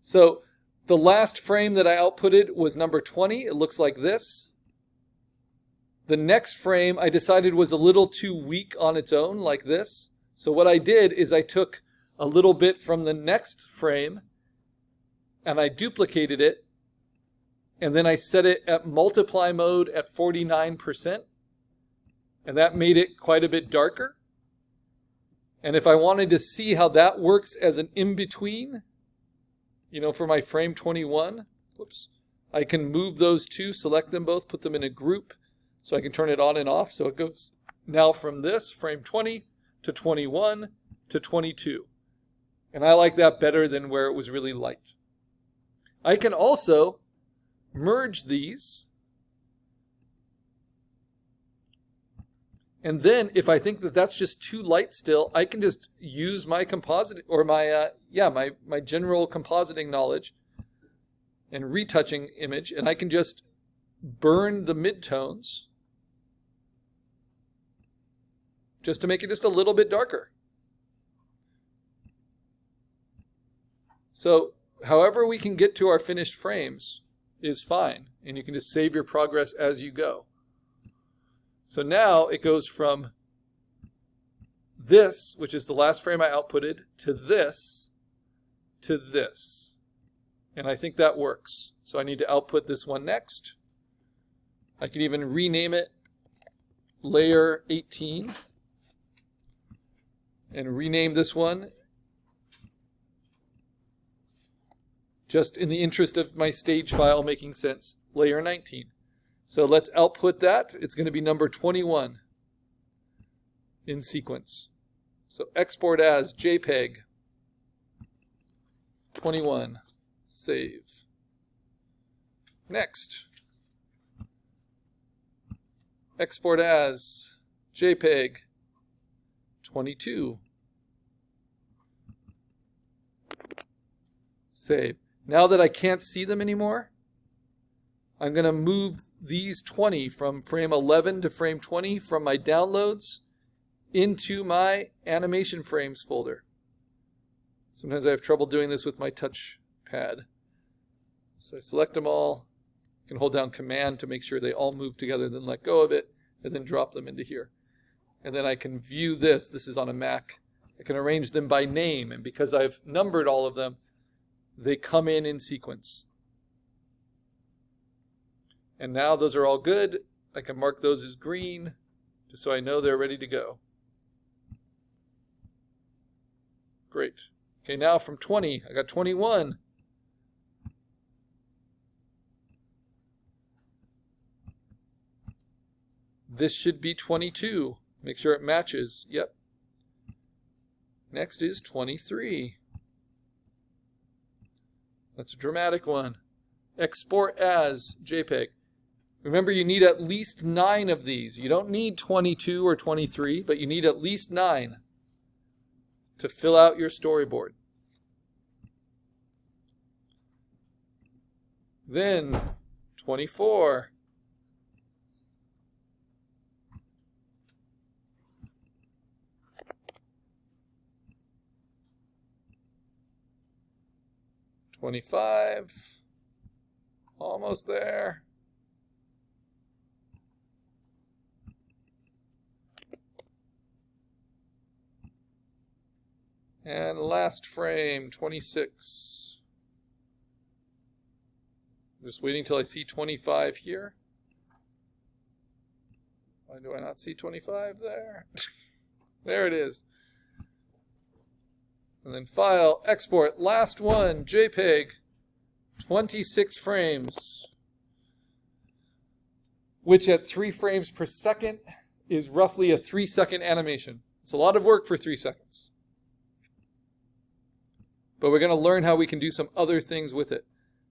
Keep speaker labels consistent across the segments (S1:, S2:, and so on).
S1: So the last frame that I outputted was number 20. It looks like this. The next frame I decided was a little too weak on its own, like this. So what I did is I took a little bit from the next frame and I duplicated it, and then I set it at multiply mode at 49%, and that made it quite a bit darker. And if I wanted to see how that works as an in-between, for my frame 21, I can move those two, select them both, put them in a group, so I can turn it on and off. So it goes now from this, frame 20, to 21, to 22. And I like that better than where it was really light. I can also merge these. And then if I think that that's just too light still, I can just use my composite or my general compositing knowledge and retouching image, and I can just burn the midtones just to make it just a little bit darker. So however we can get to our finished frames is fine, and you can just save your progress as you go. So now it goes from this, which is the last frame I outputted, to this, to this. And I think that works. So I need to output this one next. I can even rename it layer 18 and rename this one, just in the interest of my stage file making sense, layer 19. So let's output that. It's going to be number 21 in sequence. So export as JPEG 21. Save. Next. Export as JPEG 22. Save. Now that I can't see them anymore, I'm going to move these 20 from frame 11 to frame 20 from my downloads into my animation frames folder. Sometimes I have trouble doing this with my touch pad. So I select them all. I can hold down Command to make sure they all move together, then let go of it, and then drop them into here. And then I can view this. This is on a Mac. I can arrange them by name, and because I've numbered all of them, they come in sequence. And now those are all good. I can mark those as green, just so I know they're ready to go. Great. Okay, now from 20, I got 21. This should be 22. Make sure it matches. Yep. Next is 23. That's a dramatic one. Export as JPEG. Remember, you need at least 9 of these. You don't need 22 or 23, but you need at least 9 to fill out your storyboard. Then 24. $25. Almost there. And last frame, 26. Just waiting till I see 25 here. Why do I not see 25 there? There it is. And then File, Export, last one, JPEG, 26 frames, which at 3 frames per second is roughly a 3-second animation. It's a lot of work for 3 seconds. But we're going to learn how we can do some other things with it.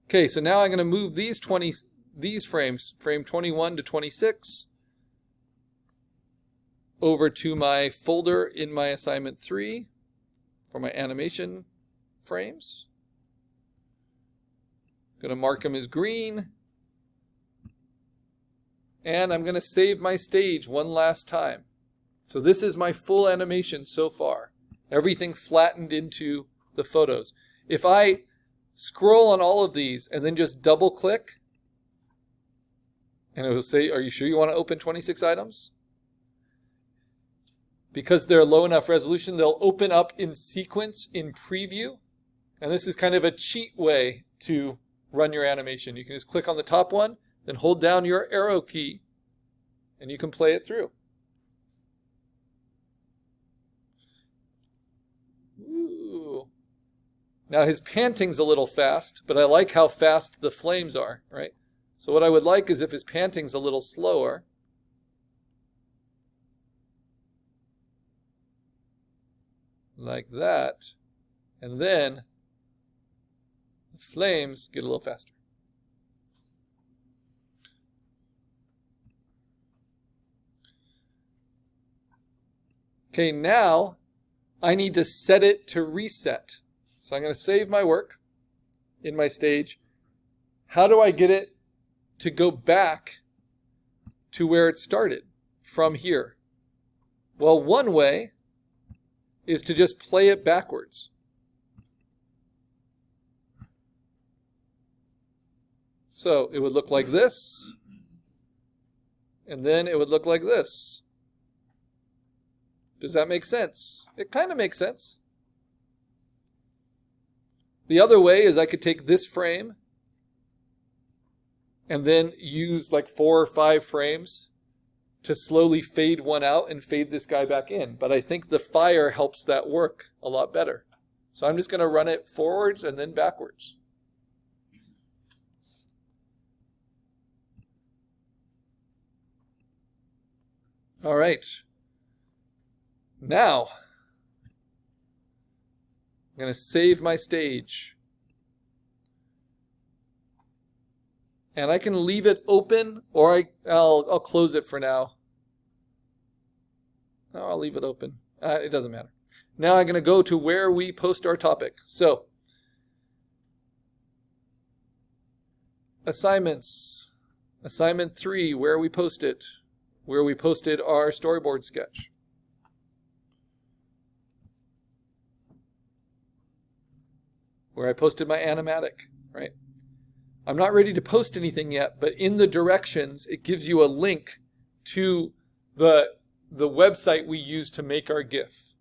S1: Okay, so now I'm going to move these frames, frame 21 to 26, over to my folder in my assignment 3 for my animation frames. I'm going to mark them as green. And I'm going to save my stage one last time. So this is my full animation so far. Everything flattened into the photos. If I scroll on all of these and then just double click. And it will say, are you sure you want to open 26 items? Because they're low enough resolution, they'll open up in sequence in preview. And this is kind of a cheat way to run your animation. You can just click on the top one, then hold down your arrow key, and you can play it through. Ooh. Now his panting's a little fast, but I like how fast the flames are, right? So what I would like is if his panting's a little slower. Like that. And then the flames get a little faster. Okay, now I need to set it to reset. So I'm going to save my work in my stage. How do I get it to go back to where it started from here? Well, one way is to just play it backwards. So it would look like this, and then it would look like this. Does that make sense? It kind of makes sense. The other way is I could take this frame and then use like 4 or 5 frames to slowly fade one out and fade this guy back in. But I think the fire helps that work a lot better. So I'm just going to run it forwards and then backwards. All right. Now, I'm going to save my stage. And I can leave it open, or I'll close it for now. No, I'll leave it open. It doesn't matter. Now I'm going to go to where we post our topic. So, assignments. Assignment 3, where we post it. Where we posted our storyboard sketch. Where I posted my animatic, right? I'm not ready to post anything yet, but in the directions, it gives you a link to the website we use to make our GIF.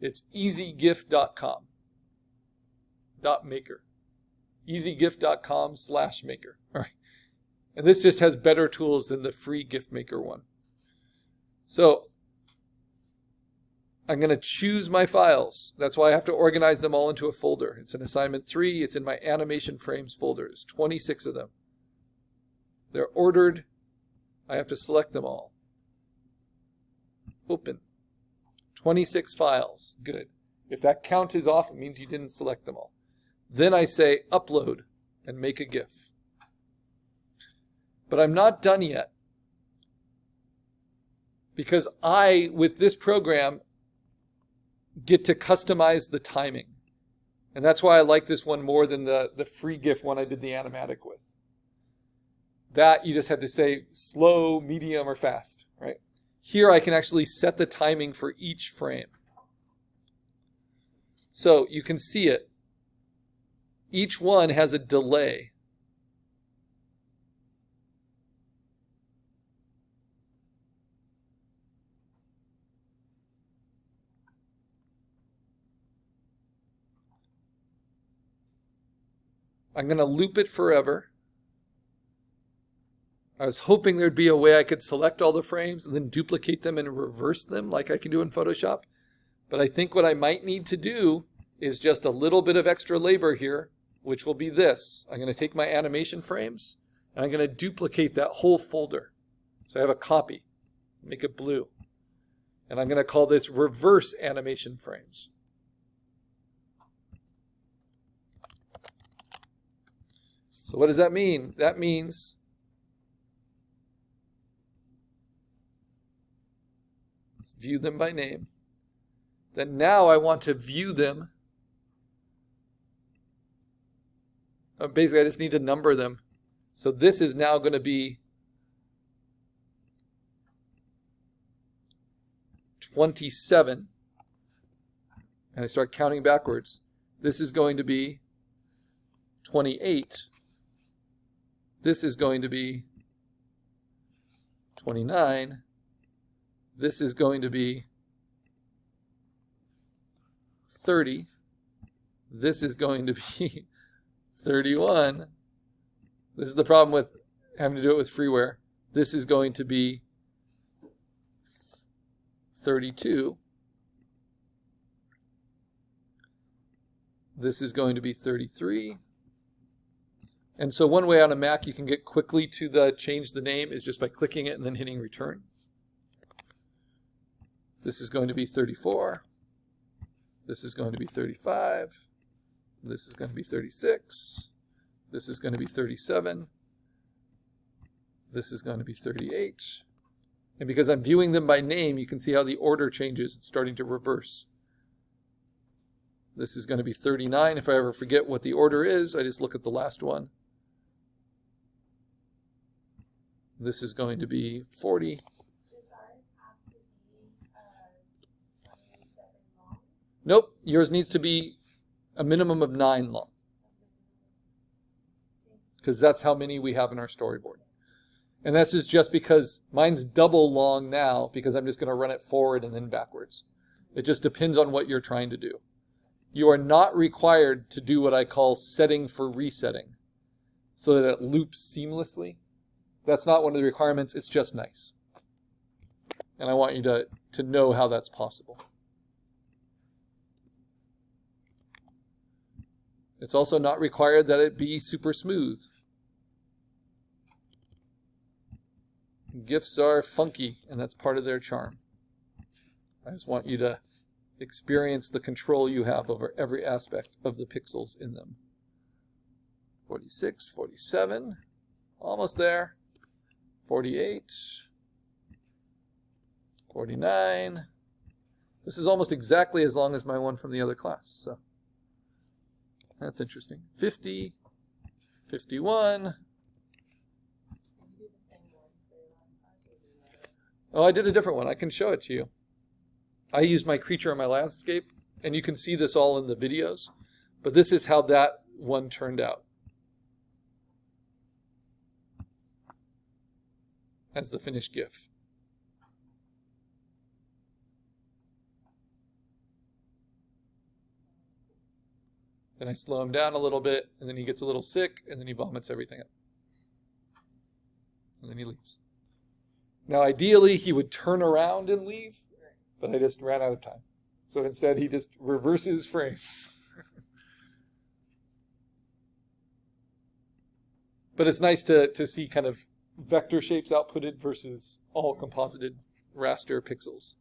S1: It's easygif.com. .maker. easygif.com/maker. All right. And this just has better tools than the free GIF Maker one. So I'm going to choose my files. That's why I have to organize them all into a folder. It's in assignment 3. It's in my animation frames folder. There's 26 of them. They're ordered. I have to select them all. Open. 26 files. Good. If that count is off, it means you didn't select them all. Then I say upload and make a GIF. But I'm not done yet. Because I, with this program, get to customize the timing. And that's why I like this one more than the free GIF one I did the animatic with. That you just have to say slow, medium, or fast, right? Here I can actually set the timing for each frame. So you can see it. Each one has a delay. I'm going to loop it forever. I was hoping there'd be a way I could select all the frames and then duplicate them and reverse them like I can do in Photoshop. But I think what I might need to do is just a little bit of extra labor here, which will be this. I'm going to take my animation frames and I'm going to duplicate that whole folder. So I have a copy. Make it blue. And I'm going to call this reverse animation frames. So what does that mean? That means let's view them by name. Then now I want to view them. Basically, I just need to number them. So this is now going to be 27. And I start counting backwards. This is going to be 28. This is going to be 29. This is going to be 30. This is going to be 31. This is the problem with having to do it with freeware. This is going to be 32. This is going to be 33. And so one way on a Mac you can get quickly to the change the name is just by clicking it and then hitting return. This is going to be 34. This is going to be 35. This is going to be 36. This is going to be 37. This is going to be 38. And because I'm viewing them by name, you can see how the order changes. It's starting to reverse. This is going to be 39. If I ever forget what the order is, I just look at the last one. This is going to be 40.
S2: Does ours have to be 27 long?
S1: Nope, yours needs to be a minimum of 9 long. Because that's how many we have in our storyboard. And this is just because mine's double long now because I'm just going to run it forward and then backwards. It just depends on what you're trying to do. You are not required to do what I call setting for resetting so that it loops seamlessly. That's not one of the requirements. It's just nice. And I want you to know how that's possible. It's also not required that it be super smooth. GIFs are funky, and that's part of their charm. I just want you to experience the control you have over every aspect of the pixels in them. 46, 47, almost there. 48, 49. This is almost exactly as long as my one from the other class, so that's interesting. 50, 51. Oh, I did a different one. I can show it to you. I used my creature and my landscape, and you can see this all in the videos, but this is how that one turned out as the finished GIF. Then I slow him down a little bit, and then he gets a little sick, and then he vomits everything up. And then he leaves. Now, ideally, he would turn around and leave, but I just ran out of time. So instead, he just reverses frames. But it's nice to see kind of vector shapes outputted versus all composited raster pixels.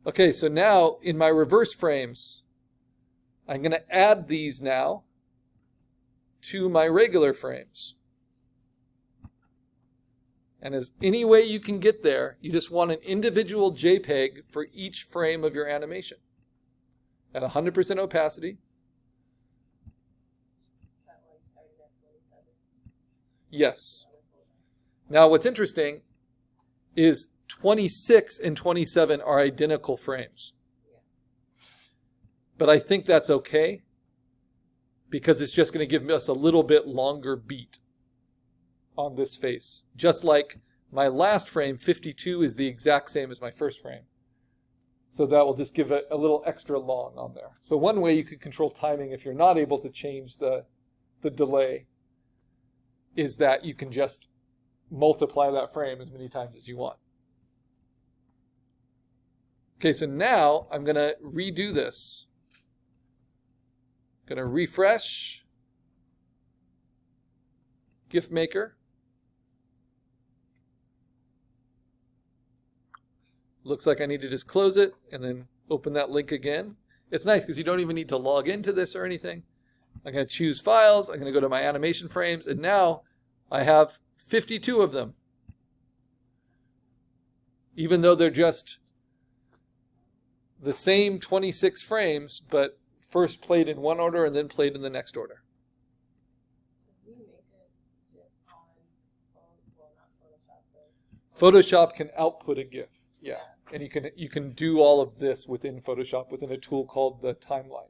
S1: Okay, so now in my reverse frames, I'm going to add these now to my regular frames. And as any way you can get there, you just want an individual JPEG for each frame of your animation at 100% opacity. Yes. Now what's interesting is 26 and 27 are identical frames. But I think that's okay because it's just going to give us a little bit longer beat on this face. Just like my last frame, 52, is the exact same as my first frame. So that will just give it a little extra long on there. So one way you could control timing if you're not able to change the delay is that you can just multiply that frame as many times as you want. Okay, so now I'm going to redo this. Going to refresh GIF Maker. Looks like I need to just close it and then open that link again. It's nice because you don't even need to log into this or anything. I'm going to choose files. I'm going to go to my animation frames, and now I have 52 of them. Even though they're just the same 26 frames, but first played in one order and then played in the next order. Photoshop can output a GIF, yeah. And you can do all of this within Photoshop within a tool called the timeline.